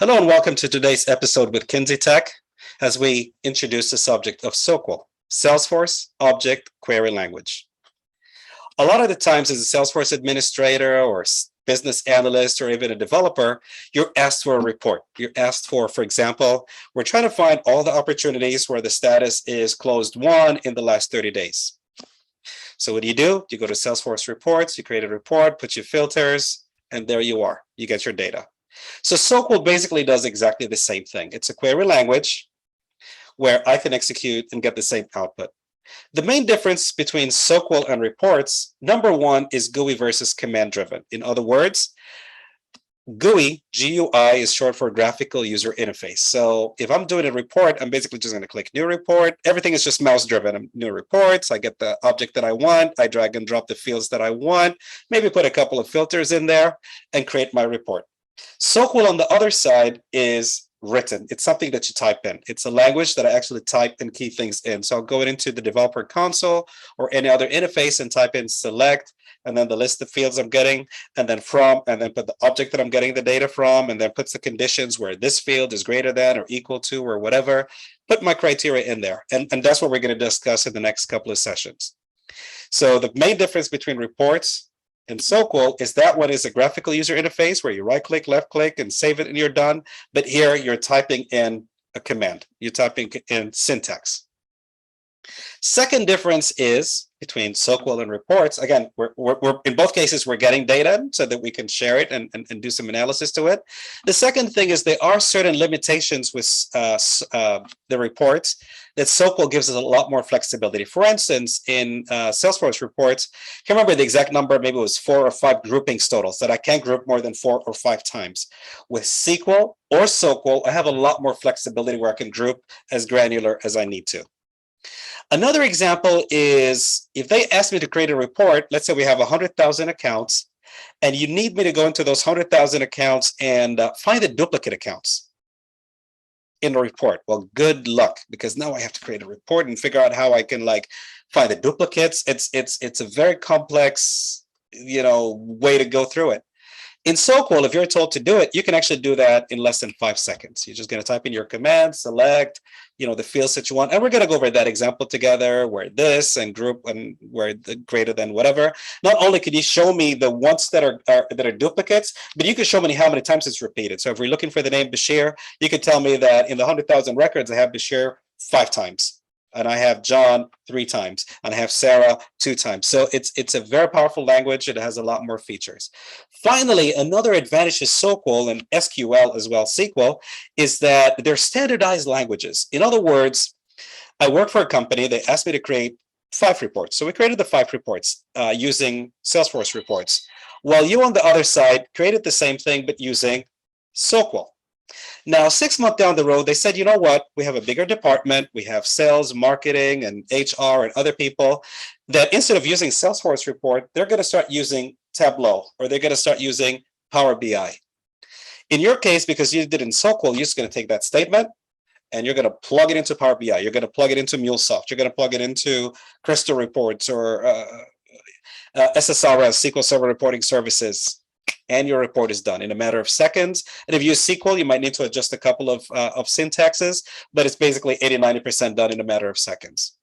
Hello and welcome to today's episode with Kinsey Tech as we introduce the subject of SOQL, Salesforce Object Query Language. A lot of the times as a Salesforce administrator or business analyst or even a developer, you're asked for a report. You're asked for example, we're trying to find all the opportunities where the status is closed won in the last 30 days. So what do? You go to Salesforce reports, you create a report, put your filters, and there you are. You get your data. So SOQL basically does exactly the same thing. It's a query language where I can execute and get the same output. The main difference between SOQL and reports, number one, is GUI versus command driven. In other words, GUI, GUI is short for graphical user interface. So if I'm doing a report, I'm basically just going to click new report. Everything is just mouse driven. New reports, I get the object that I want. I drag and drop the fields that I want, maybe put a couple of filters in there and create my report. SOQL on the other side is written. It's something that you type in. It's a language that I actually type and key things in. So I'll go into the developer console or any other interface and type in select, and then the list of fields I'm getting, and then from, and then put the object that I'm getting the data from, and then puts the conditions where this field is greater than or equal to or whatever. Put my criteria in there. And that's what we're going to discuss in the next couple of sessions. So the main difference between reports and SOQL is that one is a graphical user interface where you right click, left click, and save it and you're done. But here you're typing in a command. You're typing in syntax. Second difference is between SOQL and reports. Again, we're in both cases, we're getting data so that we can share it and do some analysis to it. The second thing is there are certain limitations with the reports that SOQL gives us a lot more flexibility. For instance, in Salesforce reports, I can't remember the exact number, maybe it was 4 or 5 groupings totals that I can't group more than 4 or 5 times. With SQL or SOQL, I have a lot more flexibility where I can group as granular as I need to. Another example is if they ask me to create a report, let's say we have 100,000 accounts, and you need me to go into those 100,000 accounts and find the duplicate accounts in the report. Well, good luck, because now I have to create a report and figure out how I can find the duplicates. It's a very complex, way to go through it. In SOQL, if you're told to do it, you can actually do that in less than 5 seconds. You're just going to type in your command, select, the fields that you want. And we're going to go over that example together where this and group and where the greater than whatever. Not only could you show me the ones that are duplicates, but you can show me how many times it's repeated. So if we're looking for the name Bashir, you could tell me that in the 100,000 records, I have Bashir 5 times. And I have John 3 times, and I have Sarah 2 times. So it's a very powerful language. It has a lot more features. Finally, another advantage to SOQL and SQL as well, SQL, is that they're standardized languages. In other words, I work for a company. They asked me to create 5 reports. So we created the 5 reports using Salesforce reports, while you on the other side created the same thing, but using SOQL. Now, 6 months down the road, they said, you know what? We have a bigger department. We have sales, marketing, and HR and other people that instead of using Salesforce report, they're going to start using Tableau, or they're going to start using Power BI. In your case, because you did in SOQL, you're just going to take that statement and you're going to plug it into Power BI. You're going to plug it into MuleSoft. You're going to plug it into Crystal Reports or SSRS, SQL Server Reporting Services. And your report is done in a matter of seconds. And if you use SQL, you might need to adjust a couple of syntaxes, but it's basically 80–90% done in a matter of seconds.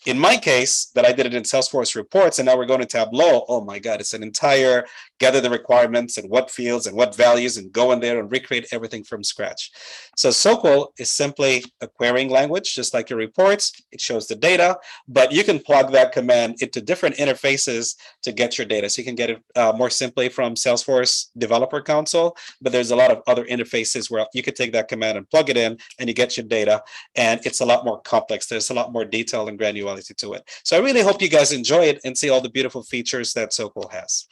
In my case, that I did it in Salesforce reports, and now we're going to Tableau. Oh my God, it's an entire gather the requirements and what fields and what values and go in there and recreate everything from scratch. So SOQL is simply a querying language, just like your reports. It shows the data, but you can plug that command into different interfaces to get your data. So you can get it more simply from Salesforce Developer Console, but there's a lot of other interfaces where you could take that command and plug it in and you get your data. And it's a lot more complex. There's a lot more detail and granularity to it. So I really hope you guys enjoy it and see all the beautiful features that SOQL has.